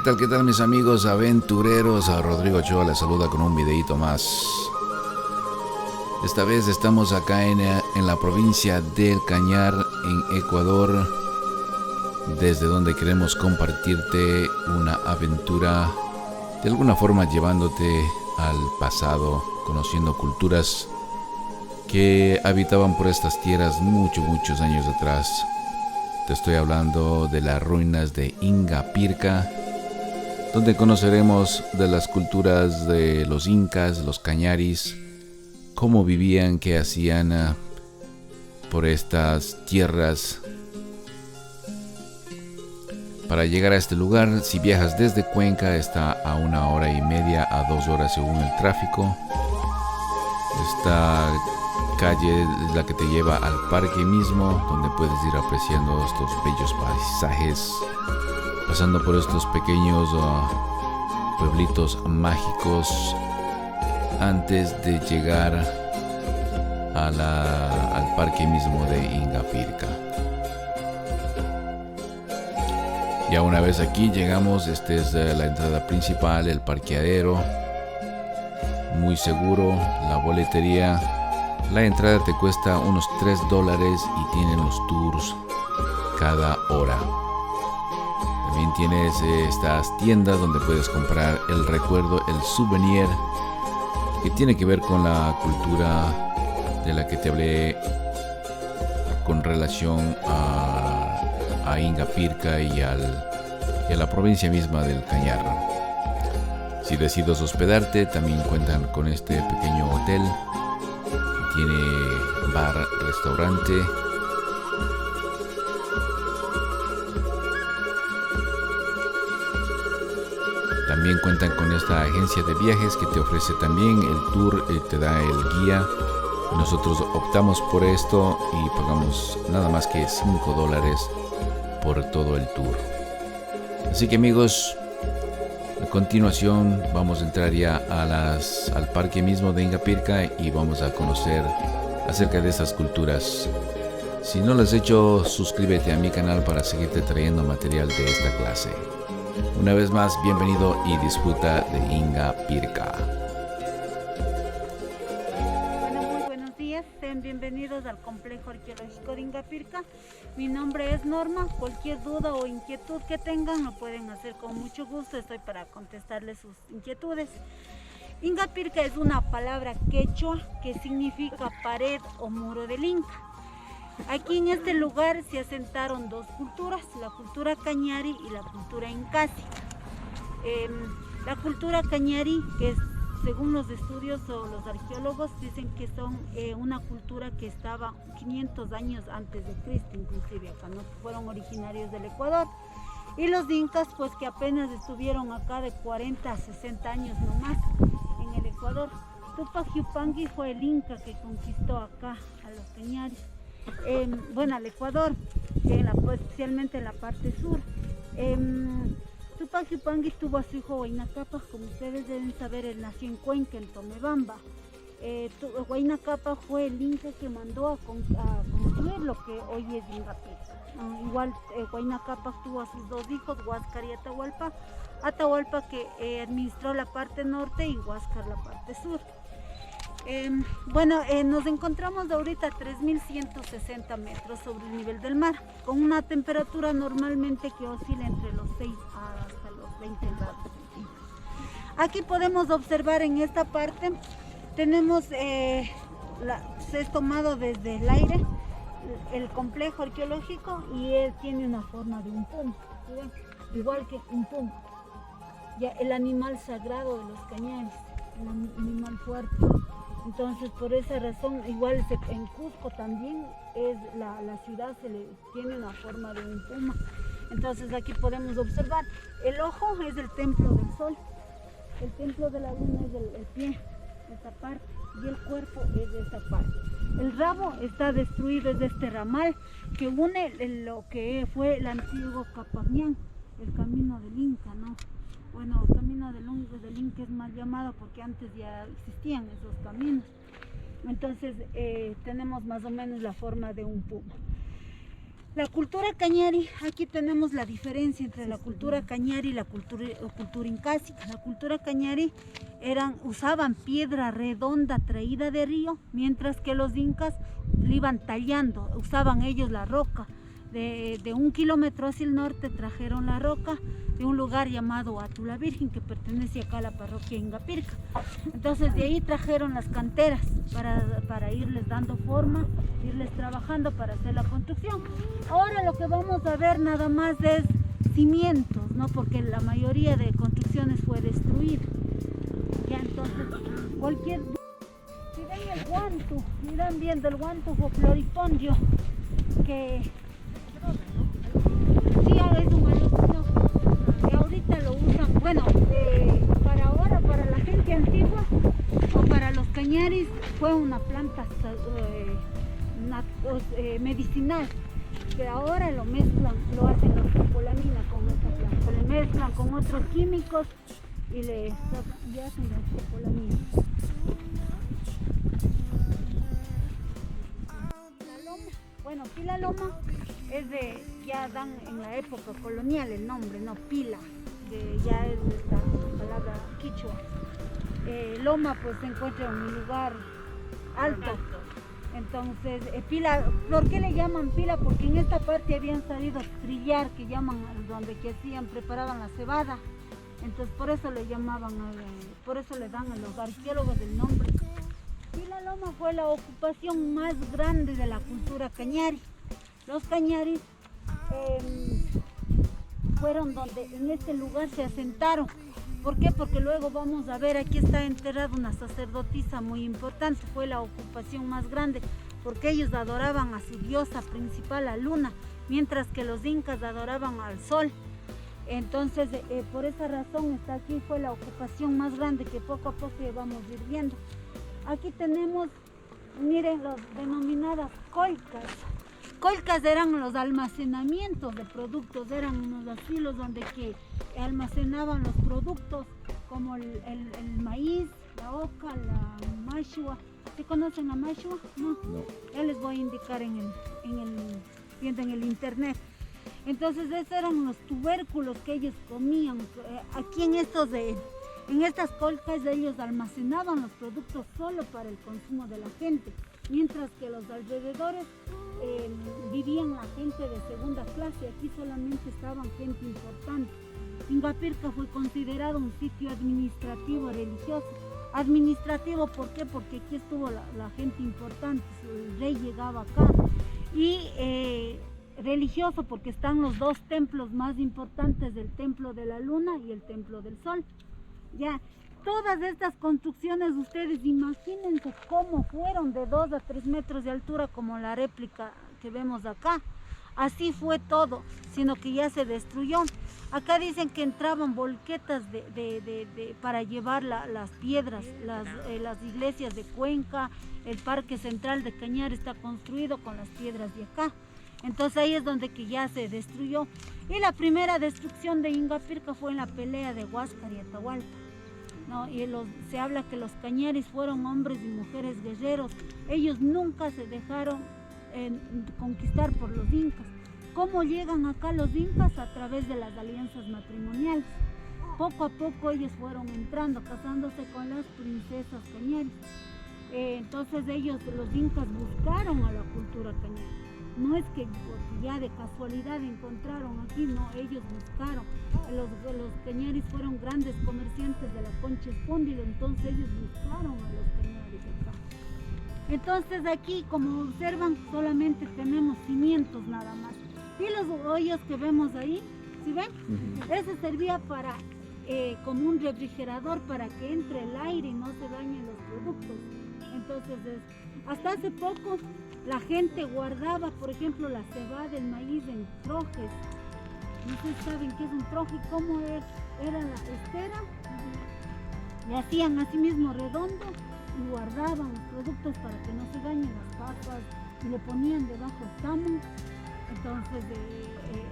Qué tal mis amigos aventureros? A Rodrigo Ochoa les saluda con un videito más. Esta vez estamos acá en la provincia del Cañar, en Ecuador, desde donde queremos compartirte una aventura, de alguna forma llevándote al pasado, conociendo culturas que habitaban por estas tierras muchos años atrás. Te estoy hablando de las ruinas de Ingapirca, donde conoceremos de las culturas de los incas, los cañaris, cómo vivían, qué hacían por estas tierras. Para llegar a este lugar, si viajas desde Cuenca, está a 1 hora y media a 2 horas según el tráfico. Esta calle es la que te lleva al parque mismo, donde puedes ir apreciando estos bellos paisajes, pasando por estos pequeños pueblitos mágicos antes de llegar al parque mismo de Ingapirca. Ya una vez aquí llegamos, esta es la entrada principal, el parqueadero, muy seguro, la boletería. La entrada te cuesta unos $3 y tienen los tours cada hora. También tienes estas tiendas donde puedes comprar el recuerdo, el souvenir, que tiene que ver con la cultura de la que te hablé con relación a Ingapirca y a la provincia misma del Cañar. Si decides hospedarte, también cuentan con este pequeño hotel. Tiene bar, restaurante. También cuentan con esta agencia de viajes que te ofrece también el tour, te da el guía. Nosotros optamos por esto y pagamos nada más que $5 por todo el tour. Así que amigos, a continuación vamos a entrar ya al parque mismo de Ingapirca y vamos a conocer acerca de estas culturas. Si no lo has hecho, suscríbete a mi canal para seguirte trayendo material de esta clase. Una vez más, bienvenido y disfruta de Ingapirca. Muy buenos días, sean bienvenidos al complejo arqueológico de Ingapirca. Mi nombre es Norma. Cualquier duda o inquietud que tengan lo pueden hacer con mucho gusto. Estoy para contestarles sus inquietudes. Ingapirca es una palabra quechua que significa pared o muro del Inca. Aquí en este lugar se asentaron dos culturas, la cultura cañari y la cultura incasi. La cultura cañari, que es, según los estudios o los arqueólogos, dicen que son una cultura que estaba 500 años antes de Cristo, inclusive acá, ¿no? Fueron originarios del Ecuador. Y los incas, pues que apenas estuvieron acá de 40 a 60 años nomás en el Ecuador. Tupac Yupanqui fue el inca que conquistó acá a los cañaris. Al Ecuador, especialmente en la parte sur. Tupac Yupanqui tuvo a su hijo Huayna Capac. Como ustedes deben saber, él nació en Cuenca, en Tomebamba. Huayna Capac fue el inca que mandó a construir lo que hoy es Ingapirca. Igual Huayna Capac tuvo a sus dos hijos, Huáscar y Atahualpa. Atahualpa que administró la parte norte y Huáscar la parte sur. Nos encontramos ahorita a 3.160 metros sobre el nivel del mar, con una temperatura normalmente que oscila entre los 6 hasta los 20 grados centígrados. Aquí podemos observar en esta parte, tenemos, se es tomado desde el aire, el complejo arqueológico, y él tiene una forma de un puma, ¿sí? Igual que un puma, ya el animal sagrado de los cañares, el animal fuerte. Entonces, por esa razón, igual en Cusco también es la ciudad tiene una forma de un puma. Entonces aquí podemos observar, el ojo es el templo del sol, el templo de la luna es el pie, esta parte, y el cuerpo es de esta parte. El rabo está destruido, es de este ramal que une lo que fue el antiguo Capañán, el camino del Inca, ¿no? Bueno, el camino del Inca es mal llamado porque antes ya existían esos caminos. Entonces tenemos más o menos la forma de un puma. La cultura cañari, aquí tenemos la diferencia entre la cultura cañari y la cultura incásica. La cultura cañari usaban piedra redonda traída de río, mientras que los incas le iban tallando, usaban ellos la roca. De 1 kilómetro hacia el norte trajeron la roca de un lugar llamado Atula Virgen, que pertenece acá a la parroquia Ingapirca. Entonces de ahí trajeron las canteras para irles dando forma, irles trabajando para hacer la construcción. Ahora lo que vamos a ver nada más es cimientos, ¿no? Porque la mayoría de construcciones fue destruida. Ya entonces, si ven el guantu, irán viendo el guantu o floripondio, que sí, es un alucino que ahorita lo usan, bueno, para ahora, para la gente antigua o para los cañaris fue una planta medicinal, que ahora lo mezclan, lo hacen los copolamina con esta planta, le mezclan con otros químicos y le hacen la copolamina. Bueno, Pila Loma es ya dan en la época colonial el nombre, no Pila, que ya es esta palabra quichua. Loma pues se encuentra en un lugar alto. Entonces, Pila, ¿por qué le llaman Pila? Porque en esta parte habían salido a trillar, que llaman donde preparaban la cebada. Entonces por eso le llamaban, por eso le dan a los arqueólogos el nombre. Pila Loma fue la ocupación más grande de la cultura cañari. Los cañaris fueron donde en este lugar se asentaron. ¿Por qué? Porque luego vamos a ver, aquí está enterrada una sacerdotisa muy importante. Fue la ocupación más grande porque ellos adoraban a su diosa principal, la luna, mientras que los incas adoraban al sol. Entonces, por esa razón está aquí, fue la ocupación más grande que poco a poco vamos a ir viendo. Aquí tenemos, miren, las denominadas colcas. Colcas eran los almacenamientos de productos, eran unos asilos donde que almacenaban los productos como el maíz, la oca, la mashua. ¿Se conocen la mashua? No. Ya les voy a indicar viendo en el internet. Entonces esos eran los tubérculos que ellos comían. Aquí en estas colcas ellos almacenaban los productos solo para el consumo de la gente, mientras que los alrededores vivían la gente de segunda clase. Aquí solamente estaban gente importante. Ingapirca fue considerado un sitio administrativo religioso. Administrativo, ¿por qué? Porque aquí estuvo la gente importante, el rey llegaba acá. Y religioso porque están los dos templos más importantes, el templo de la luna y el templo del sol. Ya, todas estas construcciones, ustedes imagínense cómo fueron de 2 a 3 metros de altura, como la réplica que vemos acá. Así fue todo, sino que ya se destruyó. Acá dicen que entraban volquetas para llevar las piedras, las iglesias de Cuenca, el parque central de Cañar está construido con las piedras de acá. Entonces ahí es donde que ya se destruyó. Y la primera destrucción de Ingapirca fue en la pelea de Huáscar y Atahualpa, ¿no? Y se habla que los cañaris fueron hombres y mujeres guerreros. Ellos nunca se dejaron conquistar por los incas. ¿Cómo llegan acá los incas? A través de las alianzas matrimoniales. Poco a poco ellos fueron entrando, casándose con las princesas cañaris. Entonces los incas buscaron a la cultura cañari. No es que ya de casualidad encontraron aquí, no, ellos buscaron. Los cañaris fueron grandes comerciantes de la concha espóndida, entonces ellos buscaron a los cañaris acá. Entonces aquí, como observan, solamente tenemos cimientos nada más. Y los hoyos que vemos ahí, ¿sí ven? Eso servía como un refrigerador para que entre el aire y no se dañen los productos. Entonces, hasta hace poco la gente guardaba, por ejemplo, la cebada, el maíz en trojes. No sé si saben qué es un troje, cómo era la estera. Le hacían así mismo redondo y guardaban los productos para que no se dañen las papas y le ponían debajo estamo. Entonces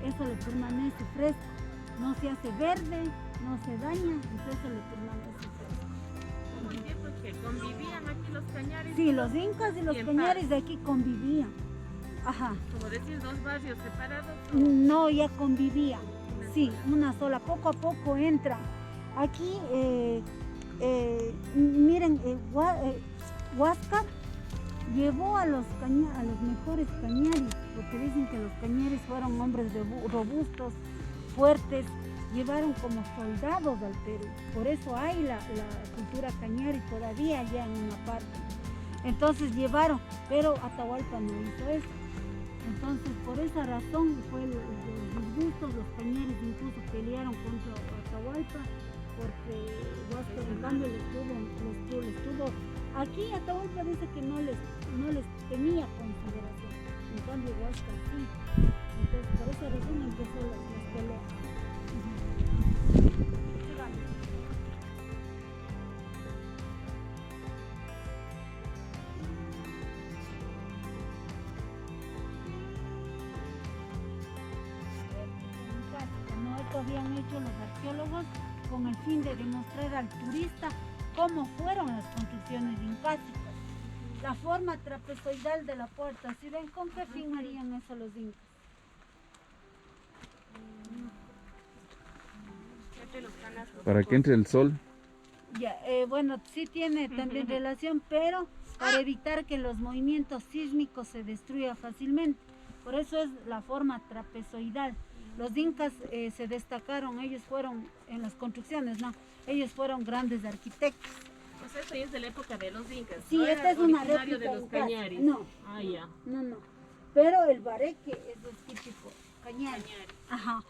eso le permanece fresco, no se hace verde, no se daña, entonces eso le permanece fresco. Muy bien, pues que convivían aquí los cañaris. Sí, los incas y los cañaris de aquí convivían. Ajá. Como decir, dos barrios separados. No, ya convivían. Sí, una sola. Poco a poco entra. Aquí, miren, Huáscar llevó a los mejores cañaris, porque dicen que los cañaris fueron hombres robustos, fuertes, llevaron como soldados al Perú. Por eso hay la cultura cañari todavía allá en una parte. Entonces llevaron, pero Atahualpa no hizo eso. Entonces por esa razón fue los disgustos, los cañaris incluso pelearon contra Atahualpa, porque Huáscar en cambio les tuvo. Aquí Atahualpa dice que no les tenía consideración, en cambio Huáscar sí. Entonces por esa razón empezó las peleas. No, esto habían hecho los arqueólogos con el fin de demostrar al turista cómo fueron las construcciones incásicas. La forma trapezoidal de la puerta, si ven, ¿con qué fin harían eso los incas? Para que entre el sol. Ya, bueno, sí tiene también relación, pero para evitar que los movimientos sísmicos se destruyan fácilmente. Por eso es la forma trapezoidal. Los incas se destacaron, ellos fueron en las construcciones, ¿no? Ellos fueron grandes arquitectos. O sea, esto ya es de la época de los incas. Sí, ¿no? esta es una originario réplica de los incaica. cañaris. No. Ah, ya. No. Pero el bareque es el típico cañari. Ajá.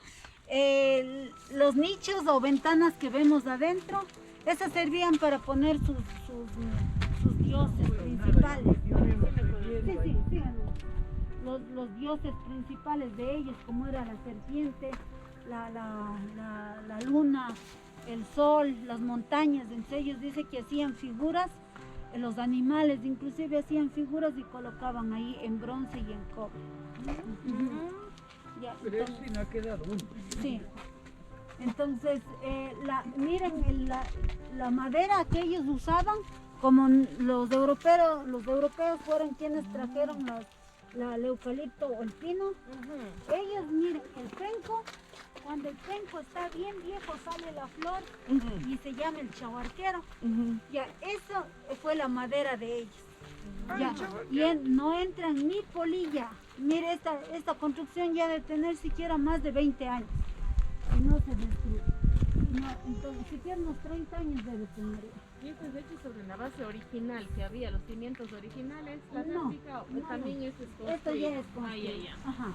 Los nichos o ventanas que vemos adentro, esas servían para poner sus dioses principales. Sí. Los dioses principales de ellos, como era la serpiente, la luna, el sol, las montañas. Entonces ellos dicen que hacían figuras, los animales inclusive hacían figuras y colocaban ahí en bronce y en cobre. Ya, pero eso sí no ha quedado uno. Sí. Entonces, miren la madera que ellos usaban, como los europeos fueron quienes trajeron el eucalipto o el pino. Ellos, miren, el penco, cuando el penco está bien viejo sale la flor y se llama el chahuarquero. Ya, eso fue la madera de ellos. Ya, y no entran ni polilla. Mire, esta construcción ya debe tener siquiera más de 20 años y no se destruye. No, entonces, siquiera unos 30 años debe tener. ¿Y esto es hecho sobre la base original que había, los cimientos originales, la réplica, o también esto es construido? Esto ya es construido. Ya. Ajá.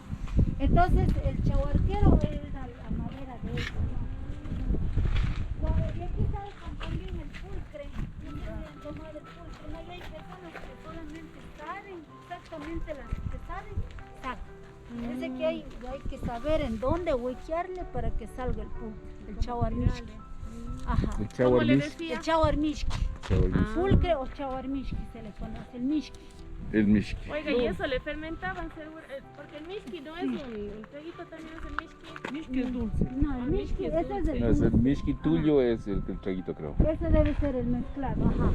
Entonces, el chahuarquero era la madera de ellos, ¿no? Y aquí está también el pulcre. Tomar el pulcre. No, hay personas que solamente saben, exactamente las que saben, sacan. Dice que hay que saber en dónde huequearle para que salga el pulcre, el chahuarmishki. Ajá. ¿Cómo le decía? El chahuarmishki. Pulcre o chahuarmishki se le conoce, el mishki. El mishki. Oiga, y eso le fermentaban, seguro, porque el mishki no es un traguito, también es el mishki. Mishki es dulce. No, el mishki, ese es el No, es el mishki tuyo, es el traguito, creo. Ese debe ser el mezclado, ajá.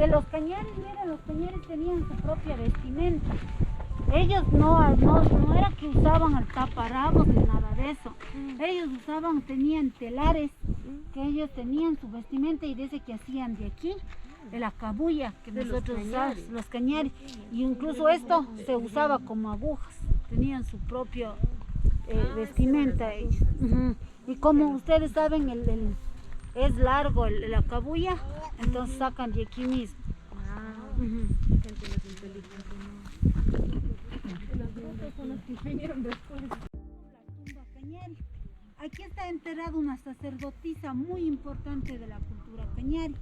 Los cañaris, miren, los cañaris tenían su propia vestimenta. Ellos no era que usaban el taparrabos ni nada de eso. Ellos tenían telares, que ellos tenían su vestimenta y dice que hacían de aquí, de la cabuya que de nosotros los usábamos, cañaris. los cañaris. Y incluso esto se usaba como agujas, tenían su propio vestimenta ellos. Y como ustedes saben, es largo la cabuya, entonces sacan de aquí mismo. Gente no es inteligente, ¿no? Las brutas son las que vinieron después. La tumba cañari. Aquí está enterrada una sacerdotisa muy importante de la cultura cañari.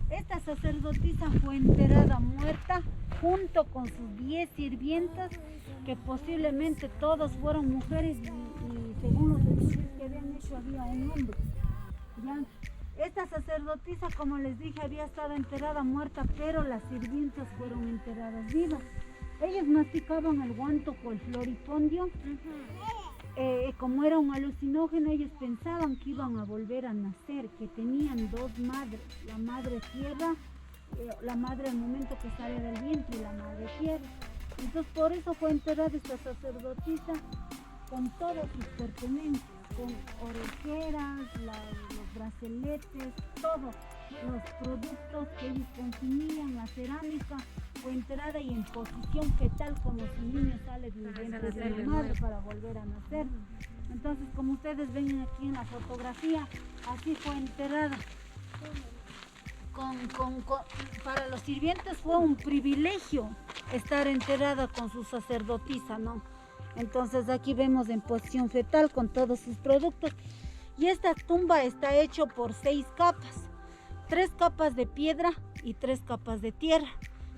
Esta sacerdotisa fue enterrada muerta junto con sus 10 sirvientas, que posiblemente todas fueron mujeres y según los estudios que habían hecho había un hombre. ¿Ya? Esta sacerdotisa, como les dije, había estado enterrada muerta, pero las sirvientas fueron enterradas vivas. Ellos masticaban el guanto, el floripondio. Como era un alucinógeno, ellos pensaban que iban a volver a nacer, que tenían dos madres, la madre tierra, la madre al momento que sale del vientre y la madre tierra. Entonces por eso fue enterrada esta sacerdotisa con todos sus pertenencias, con orejeras, los brazaletes, todos los productos que ellos consumían, la cerámica, fue enterrada y en posición fetal, como si un niño sale del vientre de la madre para volver a nacer. Entonces, como ustedes ven aquí en la fotografía, así fue enterrada. Para los sirvientes fue un privilegio estar enterrada con su sacerdotisa, ¿no? Entonces aquí vemos en posición fetal con todos sus productos. Y esta tumba está hecha por 6 capas, 3 capas de piedra y 3 capas de tierra.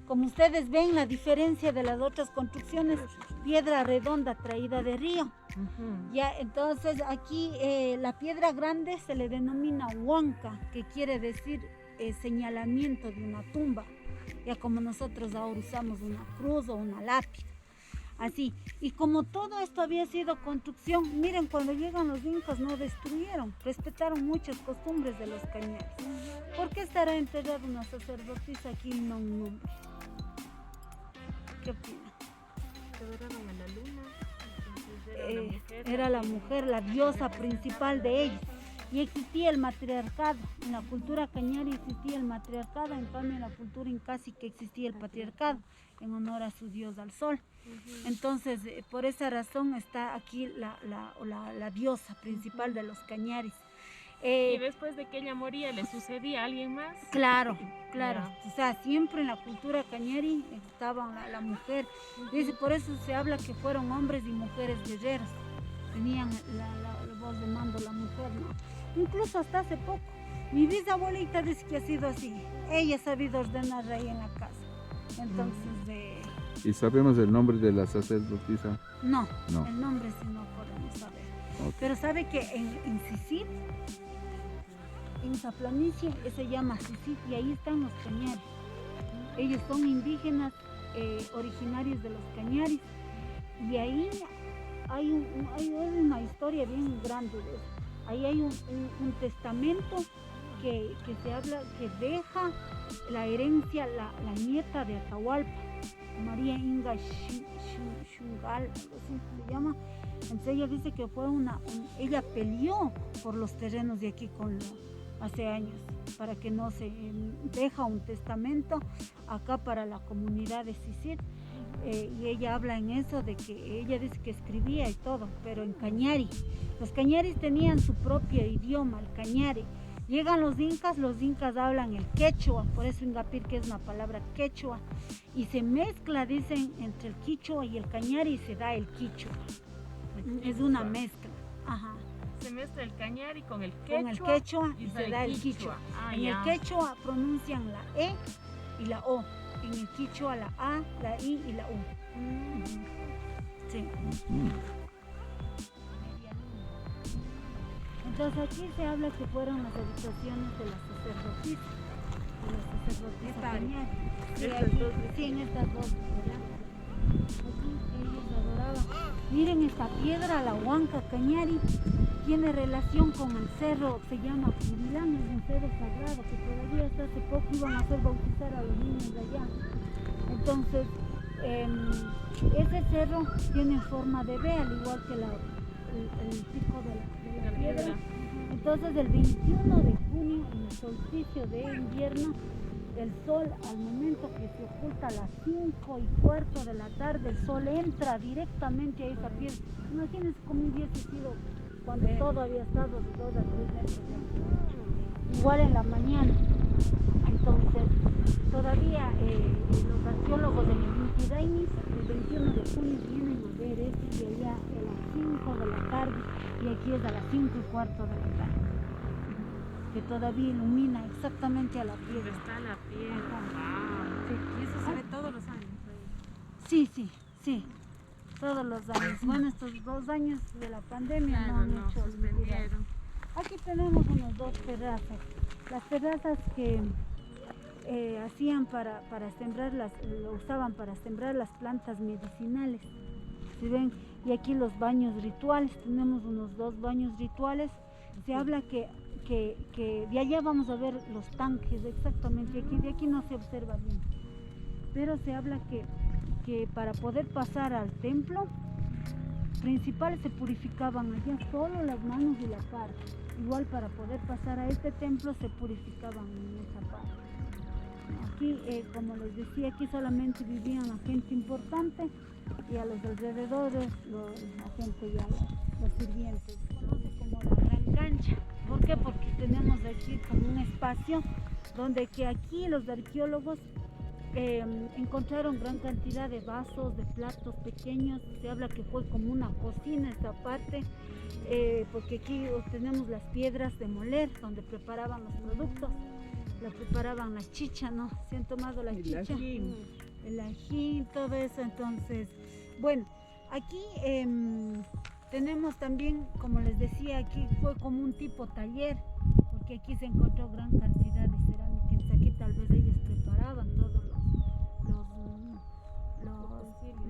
Como ustedes ven, la diferencia de las otras construcciones, piedra redonda traída de río. Ya, entonces aquí la piedra grande se le denomina huanca, que quiere decir señalamiento de una tumba, ya como nosotros ahora usamos una cruz o una lápida, así. Y como todo esto había sido construcción, miren, cuando llegan los incas no destruyeron, respetaron muchas costumbres de los cañares. ¿Por qué estará enterrada una sacerdotisa aquí y no un hombre? ¿Qué opina? Adoraban a la luna, era la mujer, la diosa principal de ellos. Y existía el matriarcado. En la cultura cañari existía el matriarcado, en cambio en la cultura inca sí que existía el patriarcado, en honor a su dios al sol. Entonces, por esa razón está aquí la diosa principal de los cañaris. Y después de que ella moría, ¿le sucedía a alguien más? Claro. O sea, siempre en la cultura cañari estaba la mujer. Dice, por eso se habla que fueron hombres y mujeres guerreros. Tenían la voz de mando, la mujer, ¿no? Incluso hasta hace poco. Mi bisabuelita dice que ha sido así. Ella ha sabido ordenar ahí en la casa. Entonces, ¿Y sabemos el nombre de la sacerdotisa? No, el nombre sí no podemos saber. Okay. Pero sabe que en Sisip, en esa planicie, se llama Sisip, y ahí están los cañaris. Ellos son indígenas originarios de los cañaris, y ahí hay una historia bien grande de eso. Ahí hay un testamento que se habla, que deja la herencia la nieta de Atahualpa, María Inga Xungal, algo así se llama. Entonces ella dice que fue ella peleó por los terrenos de aquí hace años, para que no se deja un testamento acá para la comunidad de Sisip. Y ella habla en eso de que ella dice que escribía y todo, pero en cañari. Los cañaris tenían su propio idioma, el cañari. Llegan los incas hablan el quechua, por eso ingapir que es una palabra quechua, y se mezcla, dicen, entre el quichua y el cañari y se da el quichua. Es una mezcla. Ajá. Se mezcla el cañari con el quechua y se da el quichua. En el quechua pronuncian la E y la O. En el quichua la A, la I y la U. Sí. Entonces aquí se habla que fueron las habitaciones de las sacerdotisas. Sí, en estas dos. Aquí ellos adoraban. Miren esta piedra, la huanca cañari, tiene relación con el cerro, se llama Curilán, es un cerro sagrado que todavía hasta hace poco iban a hacer bautizar a los niños de allá. Entonces, ese cerro tiene forma de V, al igual que el pico de la piedra. Entonces, el 21 de junio, en el solsticio de invierno, el sol, al momento que se oculta a las 5:15 de la tarde, el sol entra directamente a esa piedra. Imagínense cómo hubiese sido cuando todo había estado de 2 a 3 metros. Igual en la mañana. Entonces, todavía los arqueólogos del Intidainis, el 21 de junio, vienen a ver esto, que allá a las 5 de la tarde, y aquí es a las 5:15 de la tarde. Que todavía ilumina exactamente a la piedra. Está la piedra. Wow. Sí. Y eso se ve todos los años. Sí. Todos los años. Bueno, estos 2 años de la pandemia Claro, no han hecho. suspendieron. Aquí tenemos unas 2 terrazas. Las terrazas que hacían para sembrar lo usaban para sembrar las plantas medicinales. ¿Sí ven? Y aquí los baños rituales. Tenemos unos 2 baños rituales. Se habla que de allá vamos a ver los tanques exactamente, de aquí no se observa bien, pero se habla que que para poder pasar al templo principal se purificaban allá solo las manos y la cara. Igual para poder pasar a este templo se purificaban en esa parte. Aquí, como les decía, aquí solamente vivían la gente importante y a los alrededores la gente ya, los sirvientes. Se conoce como la Gran Cancha. ¿Por qué? Porque tenemos aquí como un espacio donde que aquí los arqueólogos encontraron gran cantidad de vasos, de platos pequeños. Se habla que fue como una cocina esta parte, porque aquí tenemos las piedras de moler donde preparaban los productos. La preparaban la chicha, ¿no? Se han tomado la chicha, el ají, todo eso. Entonces, bueno, aquí tenemos también, como les decía, aquí fue como un tipo taller, porque aquí se encontró gran cantidad de cerámica. Entonces aquí tal vez ellos preparaban todos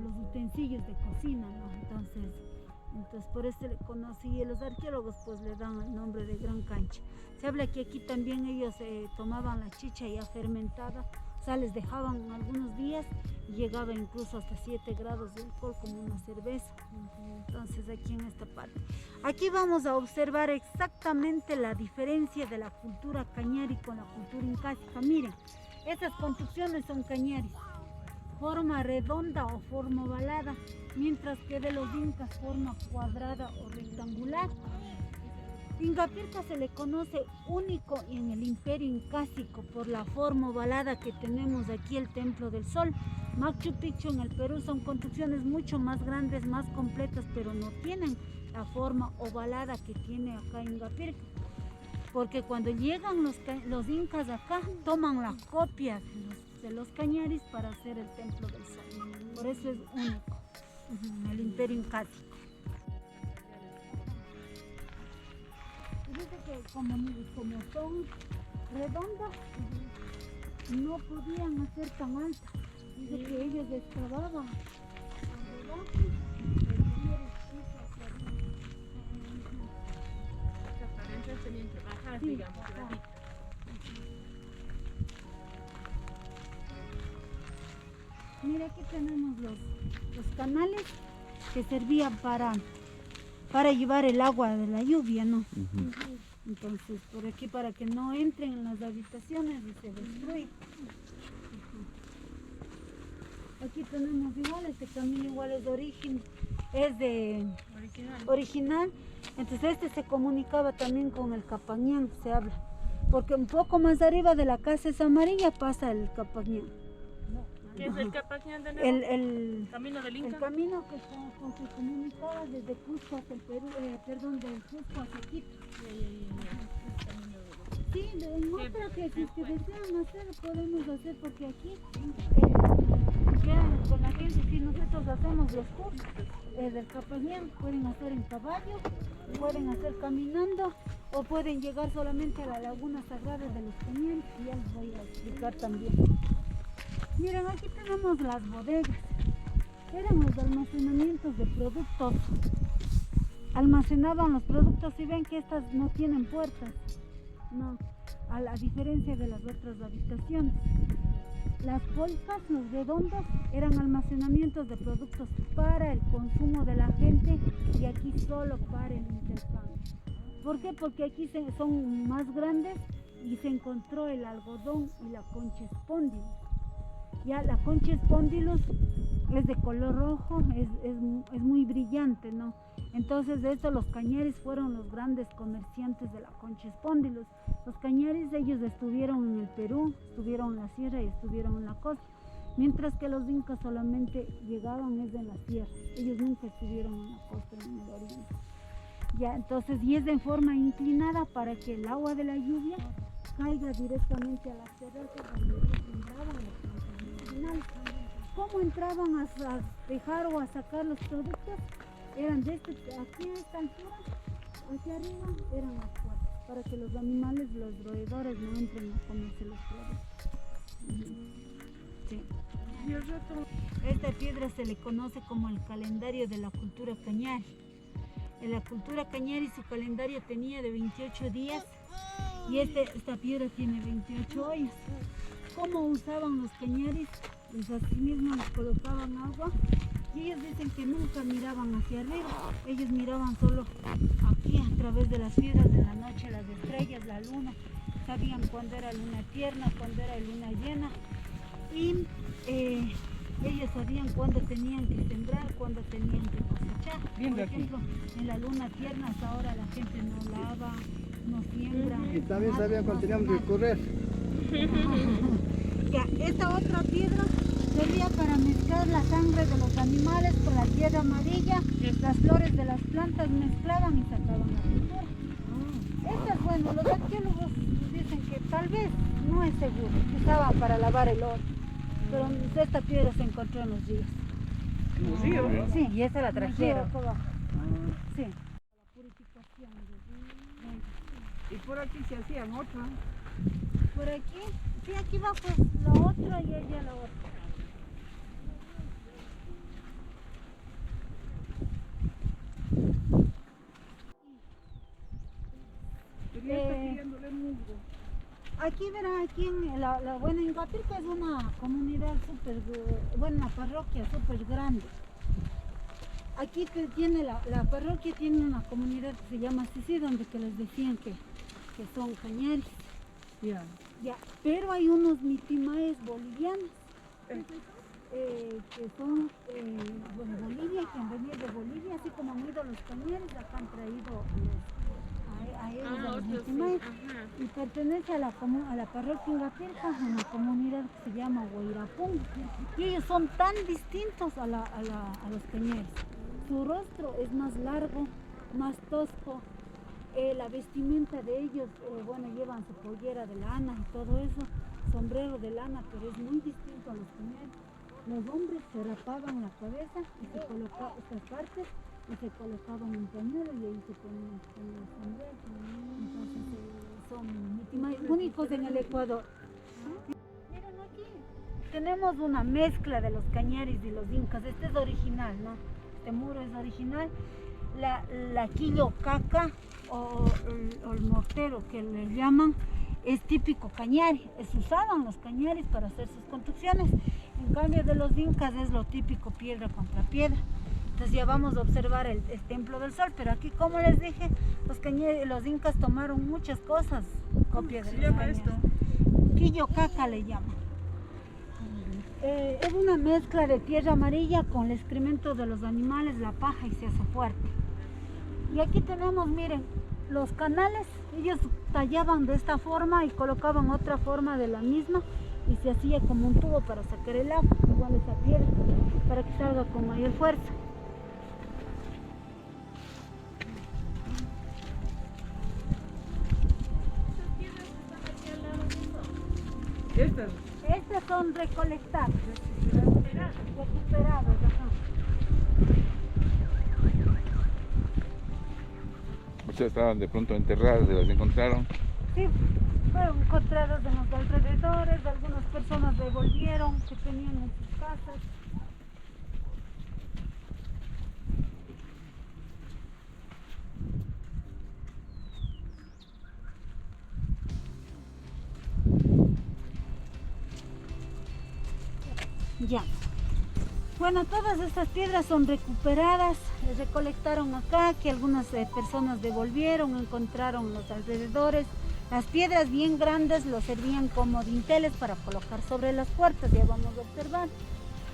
los utensilios de cocina, ¿no? Entonces por eso le conocí, y los arqueólogos pues le dan el nombre de Gran Cancha. Se habla que aquí también ellos tomaban la chicha ya fermentada, o sea, les dejaban algunos días y llegaba incluso hasta 7 grados de alcohol como una cerveza. Entonces aquí en esta parte, aquí vamos a observar exactamente la diferencia de la cultura cañari con la cultura incásica. Miren, estas construcciones son cañaris, forma redonda o forma ovalada, mientras que de los incas forma cuadrada o rectangular. Ingapirca se le conoce único en el imperio incásico por la forma ovalada que tenemos aquí, el Templo del Sol. Machu Picchu en el Perú son construcciones mucho más grandes, más completas, pero no tienen la forma ovalada que tiene acá Ingapirca. Porque cuando llegan los incas acá, toman la copia de los cañaris para hacer el Templo del Sol. Por eso es único en el imperio incásico. Dice que como son redondas, no podían hacer tan altas. Dice que ellos excavaban por debajo y subían el piso hacia arriba. Las paredes tenían que bajar, Sí, digamos, bajar. bajito. Mira, aquí tenemos los canales que servían para llevar el agua de la lluvia, ¿no? Entonces, por aquí para que no entren en las habitaciones y se destruyan. Aquí tenemos igual, este camino igual es de origen, es de original. Entonces este se comunicaba también con el Capañán, se habla. Porque un poco más arriba de la casa esa amarilla pasa el Capañán. ¿Qué es el Capañán de nuevo? El Camino del Inca. el camino que se comunicaba desde Cusco hacia el Perú, del Cusco hacia Quito. Sí, en otra que si que desean hacer, podemos hacer, porque aquí ya con la gente, si nosotros hacemos los cursos del Capañán, pueden hacer en caballo, pueden hacer caminando, o pueden llegar solamente a la laguna sagrada de los Cañaris, y ya les voy a explicar también. Miren, aquí tenemos las bodegas. Eran los almacenamientos de productos. Almacenaban los productos y ven que estas no tienen puertas. No, a la diferencia de las otras habitaciones. Las polcas, los redondos, eran almacenamientos de productos para el consumo de la gente y aquí solo para el intercambio. ¿Por qué? Porque aquí son más grandes y se encontró el algodón y la concha espondylus. Ya la concha espondylus es de color rojo, es muy brillante, ¿no? Entonces de esto los cañaris fueron los grandes comerciantes de la concha espondylus. Los cañaris, ellos estuvieron en el Perú, estuvieron en la sierra y estuvieron en la costa, mientras que los incas solamente llegaban desde la sierra, ellos nunca estuvieron en la costa, en el oriente. Ya, entonces, y es de forma inclinada para que el agua de la lluvia caiga directamente a las terrazas donde ellos sembraban las plantas medicinales. ¿Cómo entraban a dejar o a sacar los productos? Eran aquí a esta altura, hacia arriba, eran las puertas, para que los animales, los roedores no entren a comerse los productos. Sí. Esta piedra se le conoce como el calendario de la cultura cañari. En la cultura cañari su calendario tenía de 28 días y esta piedra tiene 28 hoyos. ¿Cómo usaban los cañaris? pues así mismo les colocaban agua y ellos dicen que nunca miraban hacia arriba, ellos miraban solo aquí a través de las piedras de la noche, las estrellas, la luna, sabían cuándo era luna tierna, cuándo era luna llena y ellos sabían cuándo tenían que sembrar, cuándo tenían que cosechar. Por ejemplo, en la luna tierna hasta ahora la gente no lava, no siembra. Y también sabían cuándo teníamos que correr. Ya, esta otra piedra servía para mezclar la sangre de los animales con la tierra amarilla, las flores de las plantas mezclaban y sacaban la pintura. Esta es bueno, los arqueólogos dicen que tal vez no es seguro, que usaban para lavar el oro, pero esta piedra se encontró en los ríos. ¿En los ríos? Sí, Y esa la en los ríos trajeron. acá abajo. Sí. La purificación de Y por aquí se hacían otras. por aquí, sí, aquí va pues la otra y ella la otra. Aquí verá, aquí en bueno, Ingapirca es una comunidad súper, bueno, una parroquia súper grande. Aquí tiene la parroquia tiene una comunidad que se llama Sisi, donde que les decían que son cañaris. Ya. Ya, pero hay unos mitimaes bolivianos que son bueno, Bolivia, que han venido de Bolivia, así como han ido los cañaris, acá han traído a ellos, a los mitimaes, y pertenece a la parroquia Ingapirca, una comunidad que se llama Huayrapún, y ellos son tan distintos a los cañaris. Su rostro es más largo, más tosco. La vestimenta de ellos, bueno, llevan su pollera de lana y todo eso, sombrero de lana, pero es muy distinto a los cañaris. Los hombres se rapaban la cabeza y se colocaban estas partes y se colocaban un pañuelo y ahí se ponían el sombrero. Entonces son mitimaes únicos en el Ecuador. Miren aquí, tenemos una mezcla de los cañaris y los incas. Este es original, ¿no? Este muro es original. La quillo caca o el mortero que le llaman es típico cañari, usaban los cañaris para hacer sus construcciones. En cambio de los incas es lo típico piedra contra piedra. Entonces ya vamos a observar el templo del sol, pero aquí, como les dije, los incas tomaron muchas cosas, copia de los cañaris. Quillo caca le llaman. Es una mezcla de tierra amarilla con el excremento de los animales, la paja, y se hace fuerte. Y aquí tenemos, miren, los canales, ellos tallaban de esta forma y colocaban otra forma de la misma y se hacía como un tubo para sacar el agua, igual esa piedra, para que salga con mayor fuerza. Estas son recolectadas, recuperadas, ajá. O sea, estaban de pronto enterradas, se las encontraron. Sí, fueron encontradas en los alrededores, algunas personas devolvieron que tenían en sus casas. Ya. Bueno, todas estas piedras son recuperadas, recolectaron acá, que algunas personas devolvieron, encontraron los alrededores. Las piedras bien grandes los servían como dinteles para colocar sobre las puertas, ya vamos a observar.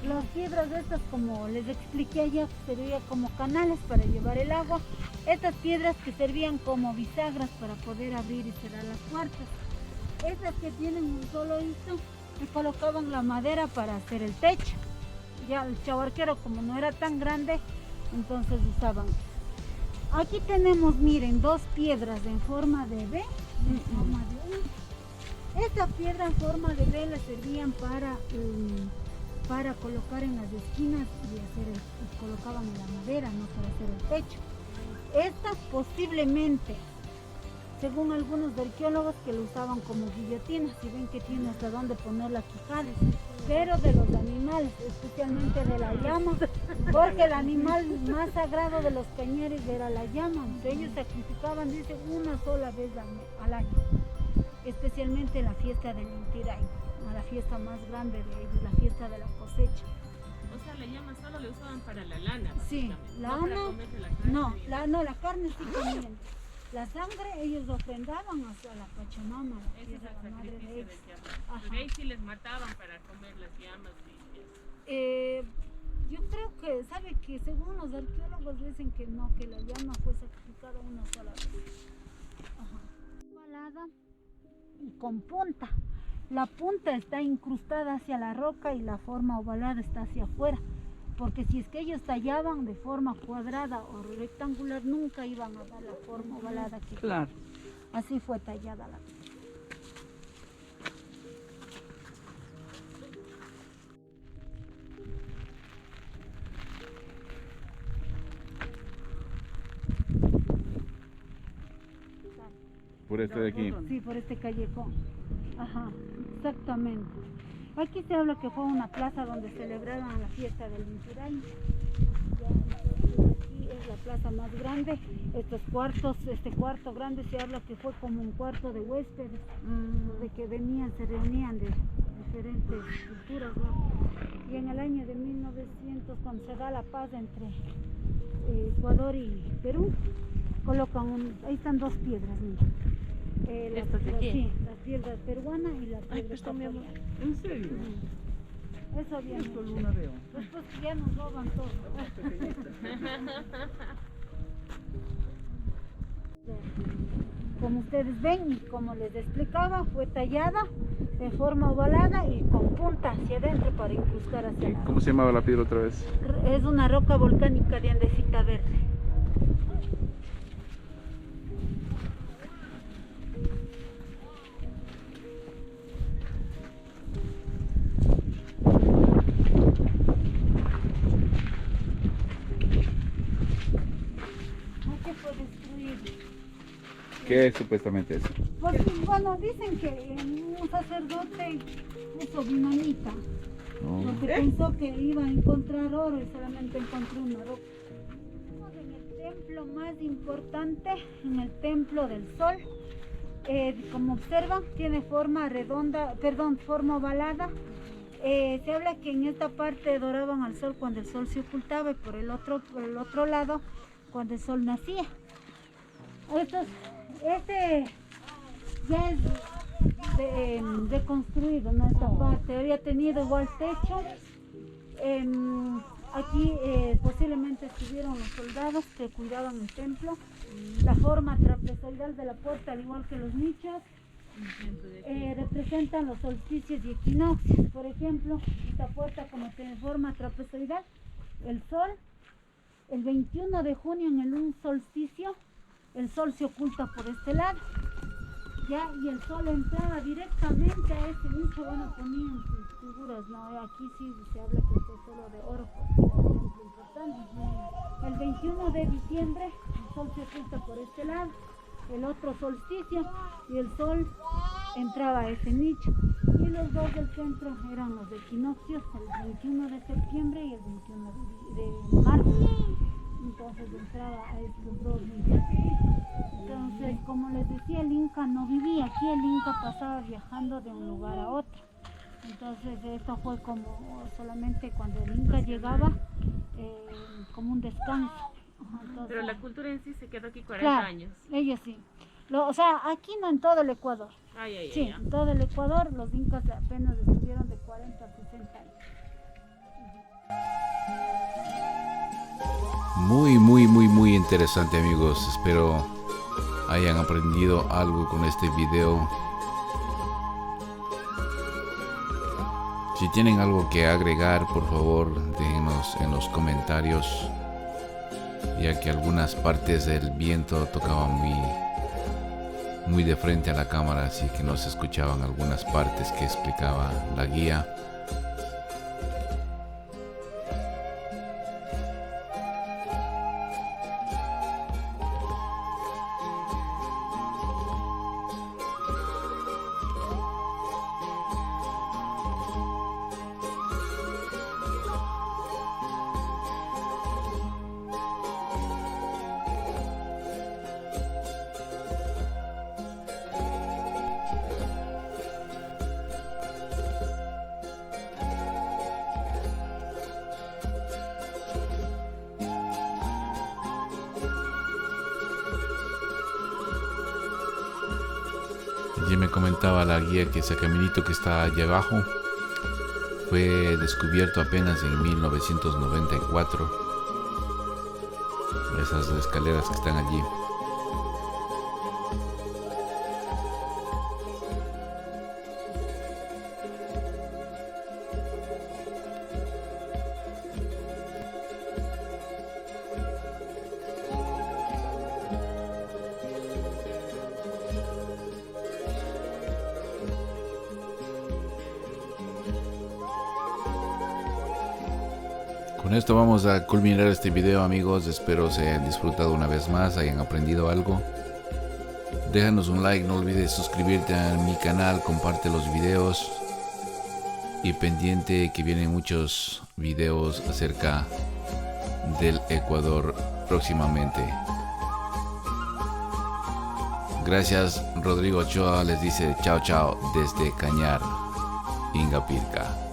Las piedras estas, como les expliqué ayer, servían como canales para llevar el agua. Estas piedras que servían como bisagras para poder abrir y cerrar las puertas. Estas que tienen un solo esto, se colocaban la madera para hacer el techo. Ya el chahuarquero, como no era tan grande, entonces usaban. Aquí tenemos, miren, dos piedras en forma de V, en forma de U. Estas piedras en forma de V les servían para colocar en las esquinas y colocaban en la madera, no para hacer el techo. Estas posiblemente, según algunos arqueólogos, que lo usaban como guillotinas, y ven que tiene hasta dónde poner las quijades, pero de los animales, especialmente de la llama, porque el animal más sagrado de los cañaris era la llama. Ellos sacrificaban, dice, una sola vez al año, especialmente en la fiesta del Inti Raymi. a la fiesta más grande de ellos, la fiesta de la cosecha. O sea, la llama solo le usaban para la lana. Sí, básicamente, la no para ana, comerse la carne. la carne sí comían. La sangre ellos ofrendaban hacia la Pachamama, la Ese es tierra, el la madre de sacrificio ellos. del llama. Ajá. Porque ahí sí les mataban para comer las llamas y eso. Yo creo que, ¿sabe? Que según los arqueólogos dicen que no, que la llama fue sacrificada una sola vez. Ajá. Ovalada y con punta. La punta está incrustada hacia la roca y la forma ovalada está hacia afuera. Porque si es que ellos tallaban de forma cuadrada o rectangular, nunca iban a dar la forma ovalada que Claro. así fue tallada la piedra. Por este de aquí. Sí, por este callejón. Ajá, exactamente. Aquí se habla que fue una plaza donde celebraban la fiesta del Inti-Raymi. Ya, entonces aquí es la plaza más grande. Estos cuartos, este cuarto grande se habla que fue como un cuarto de huéspedes, de que venían, se reunían de diferentes culturas, ¿no? Y en el año de 1900, cuando se da la paz entre Ecuador y Perú, colocan ahí están dos piedras, mira. ¿Estas de aquí? Sí, la piedra peruana y la piedra ecuatoriana. ¿En serio? Eso habían Esto hecho. luna veo. Después que ya nos roban todo. Como ustedes ven y como les explicaba, fue tallada de forma ovalada y con punta hacia adentro para incrustar hacia la ¿Cómo se llamaba la piedra otra vez? Es una roca volcánica de andesita verde. Aquí fue destruido. ¿Qué es supuestamente eso? Porque, bueno, dicen que un sacerdote puso dinamita, No. porque pensó que iba a encontrar oro y solamente encontró una roca. Estamos en el templo más importante, en el templo del sol. Como observan, tiene forma redonda, perdón, forma ovalada. Se habla que en esta parte adoraban al sol cuando el sol se ocultaba y por el otro lado cuando el sol nacía. Este ya es deconstruido, ¿no? Esta parte había tenido igual techo. Aquí posiblemente estuvieron los soldados que cuidaban el templo. La forma trapezoidal de la puerta, al igual que los nichos, representan los solsticios y equinoccios. Por ejemplo, esta puerta, como tiene forma trapezoidal, el sol, el 21 de junio en un solsticio, el sol se oculta por este lado, ya, y el sol entraba directamente a ese nicho. Bueno, ponían sus figuras, ¿no? Aquí sí se habla que fue solo de oro, porque es un templo importante. El 21 de diciembre el sol se oculta por este lado, el otro solsticio, y el sol entraba a ese nicho. Y los dos del centro eran los equinoccios, el 21 de septiembre y el 21 de marzo. Entonces entraba a estos dos nichos. Entonces, como les decía, el Inca no vivía aquí, el Inca pasaba viajando de un lugar a otro. Entonces esto fue como solamente cuando el Inca llegaba, como un descanso. Entonces, Pero la cultura en sí se quedó aquí 40 claro, años. ellos sí. O sea, aquí no, en todo el Ecuador. Ay, ay, Sí, ay. en todo el Ecuador los incas apenas estuvieron de 40 a 60 años. Muy interesante, amigos. Espero hayan aprendido algo con este video. Si tienen algo que agregar, por favor, déjenos en los comentarios, ya que algunas partes del viento tocaban muy de frente a la cámara, así que no se escuchaban algunas partes que explicaba la guía. Y me comentaba la guía que ese caminito que está allá abajo fue descubierto apenas en 1994. Esas escaleras que están allí. Con esto vamos a culminar este video, amigos. Espero se hayan disfrutado una vez más, hayan aprendido algo. Déjanos un like, no olvides suscribirte a mi canal, comparte los videos. Y pendiente que vienen muchos videos acerca del Ecuador próximamente. Gracias, Rodrigo Ochoa les dice chao chao desde Cañar, Ingapirca.